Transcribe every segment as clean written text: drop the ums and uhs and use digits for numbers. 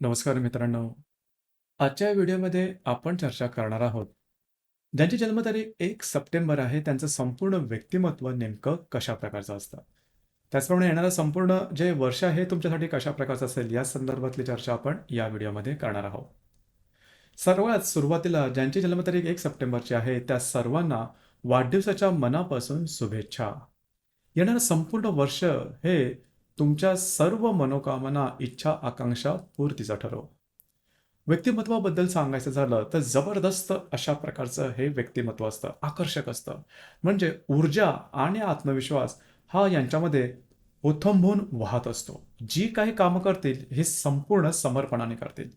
नमस्कार मित्रांनो. आजच्या व्हिडिओमध्ये आपण चर्चा करणार आहोत. ज्यांची जन्मतारीख 1 सप्टेंबर आहे, त्यांचं संपूर्ण व्यक्तिमत्व नेमकं कशा प्रकारचं असतं? त्याचप्रमाणे येणारं संपूर्ण जे वर्ष आहे तुमच्यासाठी कशा प्रकारचं असेल, या संदर्भातली चर्चा आपण या व्हिडिओमध्ये करणार आहोत. सर्वात सुरुवातीला ज्यांची जन्मतारीख 1 सप्टेंबरची आहे, त्या सर्वांना वाढदिवसाच्या मनापासून शुभेच्छा. येणारं संपूर्ण वर्ष हे तुमच्या सर्व मनोकामना, इच्छा, आकांक्षा पूर्तीचा ठरो. व्यक्तिमत्वाबद्दल सांगायचं झालं तर जबरदस्त अशा प्रकारचं हे व्यक्तिमत्व असतं, आकर्षक असतं. म्हणजे ऊर्जा आणि आत्मविश्वास हा यांच्यामध्ये ओथंबून वाहत असतो. जी काही कामं करतील हे संपूर्ण समर्पणाने करतील.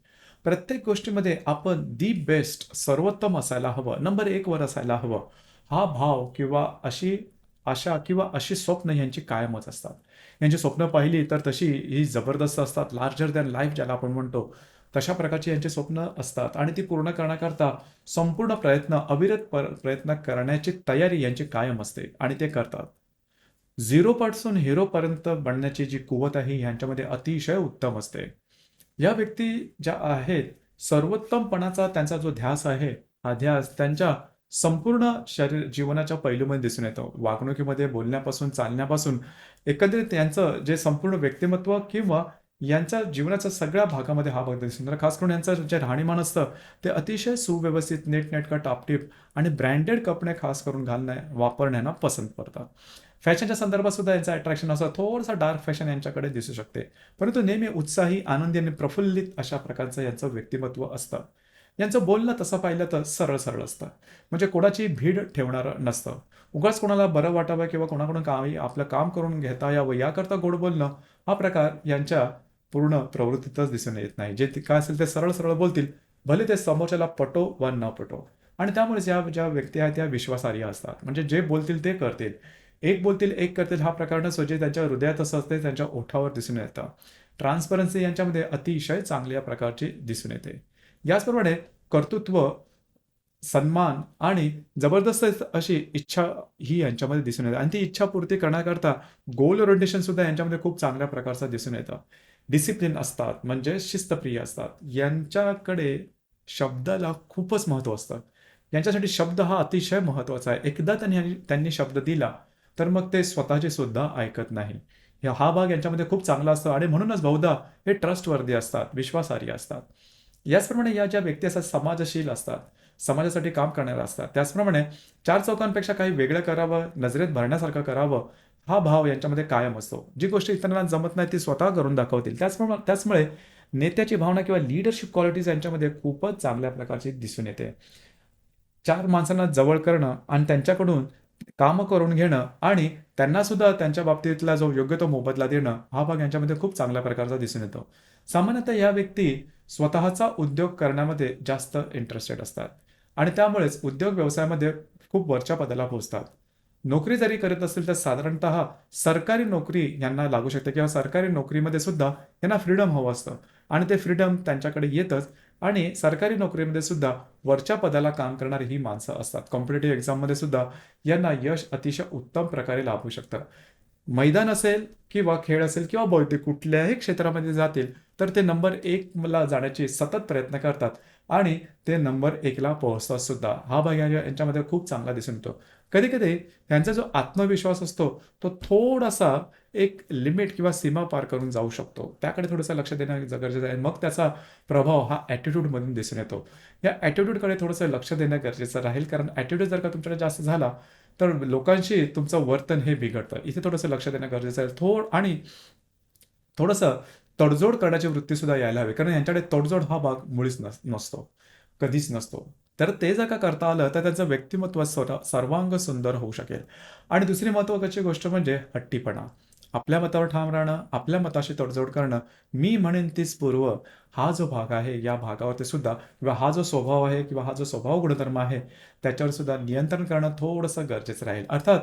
प्रत्येक गोष्टीमध्ये आपण दी बेस्ट, सर्वोत्तम असायला हवं, नंबर 1 वर असायला हवं. हा भाव किंवा अशी आशा किंवा अशी स्वप्न यांची कायमच असतात. यांची स्वप्न पाहिली तर तशी ही जबरदस्त असतात, लार्जर दॅन लाईफ ज्याला आपण म्हणतो. तशा प्रकारची यांची स्वप्न असतात आणि ती पूर्ण करण्याकरता संपूर्ण प्रयत्न, अविरत प्रयत्न करण्याची तयारी यांची कायम असते आणि ते करतात. 0 पासून हिरोपर्यंत बनण्याची जी कुवत आहे ह्यांच्यामध्ये अतिशय उत्तम असते. या व्यक्ती ज्या आहेत, सर्वोत्तमपणाचा त्यांचा जो ध्यास आहे, हा ध्यास त्यांच्या संपूर्ण जीवनाच्या पैलूमध्ये दिसून येतो. वागणुकीमध्ये, बोलण्यापासून, चालण्यापासून एकंदरीत त्यांचं जे संपूर्ण व्यक्तिमत्व किंवा यांच्या जीवनाच्या सगळ्या भागामध्ये हा भाग दिसून येतो. खास करून यांचं जे राहणीमान असतं ते अतिशय सुव्यवस्थित, नीटनेटकं, टापटीप आणि ब्रँडेड कपडे खास करून वापरण्याला पसंत करतात. फॅशनच्या संदर्भात सुद्धा यांचं अट्रॅक्शन असं थोडंसं डार्क फॅशन यांच्याकडे दिसू शकते. परंतु नेहमी उत्साही, आनंदी आणि प्रफुल्लित अशा प्रकारचं यांचं व्यक्तिमत्व असतं. यांचं बोलणं तसं पाहिलं तर सरळ सरळ असतं. म्हणजे कोणाची भीड ठेवणारं नसतं. उगाच कोणाला बरं वाटावं किंवा कोणाकडून काही आपलं काम करून घेता यावं याकरता गोड बोलणं, हा प्रकार यांच्या पूर्ण प्रवृत्तीतच दिसून येत नाही. जे काय असेल ते सरळ सरळ बोलतील, भले ते समोरच्याला पटो वा न पटो. आणि त्यामुळेच या ज्या व्यक्ती आहेत त्या विश्वासार्ह असतात. म्हणजे जे बोलतील ते करतील. एक बोलतील, एक करतील, हा प्रकार नसतो. जे त्यांच्या हृदयात असं असते त्यांच्या ओठावर दिसून येतं. ट्रान्सपरन्सी यांच्यामध्ये अतिशय चांगल्या प्रकारची दिसून येते. याचप्रमाणे कर्तृत्व, सन्मान आणि जबरदस्त अशी इच्छा ही यांच्यामध्ये दिसून येते आणि ती इच्छा पूर्ती करण्याकरता गोल ओरिएंटेशन सुद्धा यांच्यामध्ये खूप चांगल्या प्रकारचं दिसून येतं. डिसिप्लिन असतात, म्हणजे शिस्तप्रिय असतात. यांच्याकडे शब्दाला खूपच महत्त्व असतं. यांच्यासाठी शब्द हा अतिशय महत्त्वाचा आहे. एकदा त्यांनी शब्द दिला तर मग ते स्वतःचे सुद्धा ऐकत नाही. हा भाग यांच्यामध्ये खूप चांगला असतो आणि म्हणूनच बहुधा हे ट्रस्टवर्दी असतात, विश्वासार्ह असतात. याचप्रमाणे या ज्या व्यक्ती असतात समाजशील असतात, समाजासाठी काम करणाऱ्या असतात. त्याचप्रमाणे चार चौकांपेक्षा काही वेगळं करावं, नजरेत भरण्यासारखं करावं, हा भाव यांच्यामध्ये कायम असतो. जी गोष्ट इतरांना जमत नाही ती स्वतः करून दाखवतील. त्याचमुळे नेत्याची भावना किंवा लीडरशिप क्वालिटीज यांच्यामध्ये खूपच चांगल्या प्रकारची दिसून येते. चार माणसांना जवळ करणं आणि त्यांच्याकडून कामं करून घेणं आणि त्यांना सुद्धा त्यांच्या बाबतीतला जो योग्य तो मोबदला देणं, हा भाग यांच्यामध्ये खूप चांगल्या प्रकारचा दिसून येतो. सामान्यतः या व्यक्ती स्वतःचा उद्योग करण्यामध्ये जास्त इंटरेस्टेड असतात आणि त्यामुळेच उद्योग व्यवसायामध्ये खूप वरच्या पदाला पोहोचतात. नोकरी जरी करत असेल तर साधारणतः सरकारी नोकरी यांना लागू शकते किंवा सरकारी नोकरीमध्ये सुद्धा यांना फ्रीडम हवं असतं आणि ते फ्रीडम त्यांच्याकडे येतच आणि सरकारी नोकरीमध्ये सुद्धा वरच्या पदाला काम करणारी ही माणसं असतात. कॉम्पिटेटिव्ह एक्झाममध्ये सुद्धा यांना यश अतिशय उत्तम प्रकारे लाभू शकतं. मैदान असेल किंवा खेळ असेल किंवा बौद्धिक कुठल्याही क्षेत्रामध्ये जातील तर ते नंबर 1 ला जाण्याचे सतत प्रयत्न करतात आणि ते नंबर 1 ला पोहोचतात सुद्धा. हा भाग यांच्यामध्ये खूप चांगला दिसून येतो. कधी-कधी त्यांचा जो आत्मविश्वास असतो तो थोडासा एक लिमिट किंवा सीमा पार करून जाऊ शकतो. त्याकडे थोडंसं लक्ष देणं गरजेचं आहे. मग त्याचा प्रभाव हा ॲटिट्यूडमधून दिसून येतो. या ॲटिट्यूडकडे थोडंसं लक्ष देणं गरजेचं राहील, कारण ॲटिट्यूड जर का तुमच्याकडे जास्त झाला तर लोकांशी तुमचं वर्तन हे बिघडतं. इथे थोडंसं लक्ष देणं गरजेचं आहे. आणि थोडंसं तडजोड करण्याची वृत्तीसुद्धा यायला हवी. कारण यांच्याकडे तडजोड हा भाग मुळीच नसतो. कधीच नसतो. तर ते जर का करता आलं तर त्यांचं व्यक्तिमत्व सर्वांग सुंदर होऊ शकेल. आणि दुसरी महत्त्वाची गोष्ट म्हणजे हट्टीपणा. आपल्या मतावर ठाम राहणं, आपल्या मताशी तडजोड करणं, मी म्हणेन तीच पूर्व, हा जो भाग आहे या भागावरती सुद्धा किंवा हा जो स्वभाव आहे किंवा हा जो स्वभाव गुणधर्म आहे त्याच्यावर सुद्धा नियंत्रण करणं थोडंसं गरजेचं राहील. अर्थात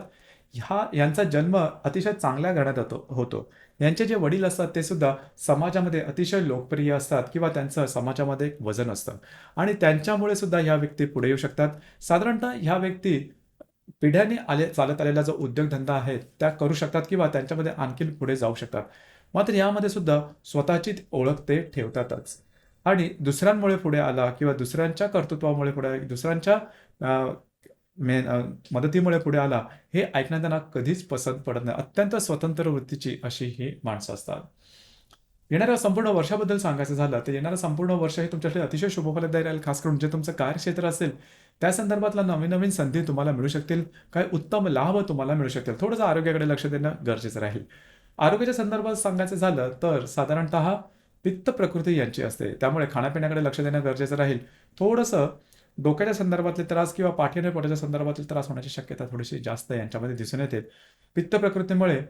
यांचा जन्म अतिशय चांगल्या घरात होतो. यांचे जे वडील असतात ते सुद्धा समाजामध्ये अतिशय लोकप्रिय असतात किंवा त्यांचं समाजामध्ये एक वजन असतं आणि त्यांच्यामुळे सुद्धा ह्या व्यक्ती पुढे येऊ शकतात. साधारणतः ह्या व्यक्ती पिढ्यांनी चालत आलेला जो उद्योगधंदा आहे त्या करू शकतात किंवा त्यांच्यामध्ये आणखीन पुढे जाऊ शकतात. मात्र यामध्ये सुद्धा स्वतःची ओळख ते ठेवतातच. आणि दुसऱ्यांमुळे पुढे आला किंवा दुसऱ्यांच्या कर्तृत्वामुळे पुढे दुसऱ्यांच्या अ, मदतीमुळे पुढे आला, हे ऐकण्यात त्यांना कधीच पसंत पडत नाही. अत्यंत स्वतंत्र वृत्तीची अशी ही माणसं असतात. येणाऱ्या संपूर्ण वर्षाबद्दल सांगायचं झालं, तर येणारं संपूर्ण वर्ष हे तुमच्यासाठी अतिशय शुभफलदायी राहील. खास करून जे तुमचं कार्यक्षेत्र असेल, त्या संदर्भातला नवीन-नवीन संधी तुम्हाला मिळू शकतील. काही उत्तम लाभ तुम्हाला मिळू शकतील. थोडंसं आरोग्याकडे लक्ष देणं गरजेचं राहील. आरोग्याच्या संदर्भात सांगायचं झालं, तर साधारणतः पित्त प्रकृती यांची असते. त्यामुळे खाण्यापिण्याकडे लक्ष देणं गरजेचं राहील. थोडंसं डोक्याच्या संदर्भातले त्रास किंवा पाठी आणि पोटाच्या संदर्भातले त्रास होण्याची शक्यता थोडीशी जास्त यांच्यामध्ये दिसून येते. पित्त प्रकृतीमुळे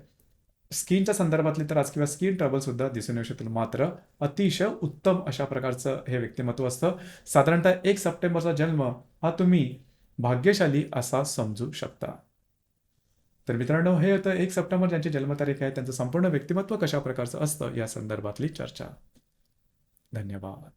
स्किनच्या संदर्भातले त्रास किंवा स्किन ट्रबल सुद्धा दिसून येऊ शकतील. मात्र अतिशय उत्तम अशा प्रकारचं हे व्यक्तिमत्व असतं. साधारणतः 1 सप्टेंबरचा जन्म हा तुम्ही भाग्यशाली असा समजू शकता. तर मित्रांनो, हे होतं 1 सप्टेंबर ज्यांची जन्मतारीख आहे, त्यांचं संपूर्ण व्यक्तिमत्व कशा प्रकारचं असतं या संदर्भातली चर्चा. धन्यवाद.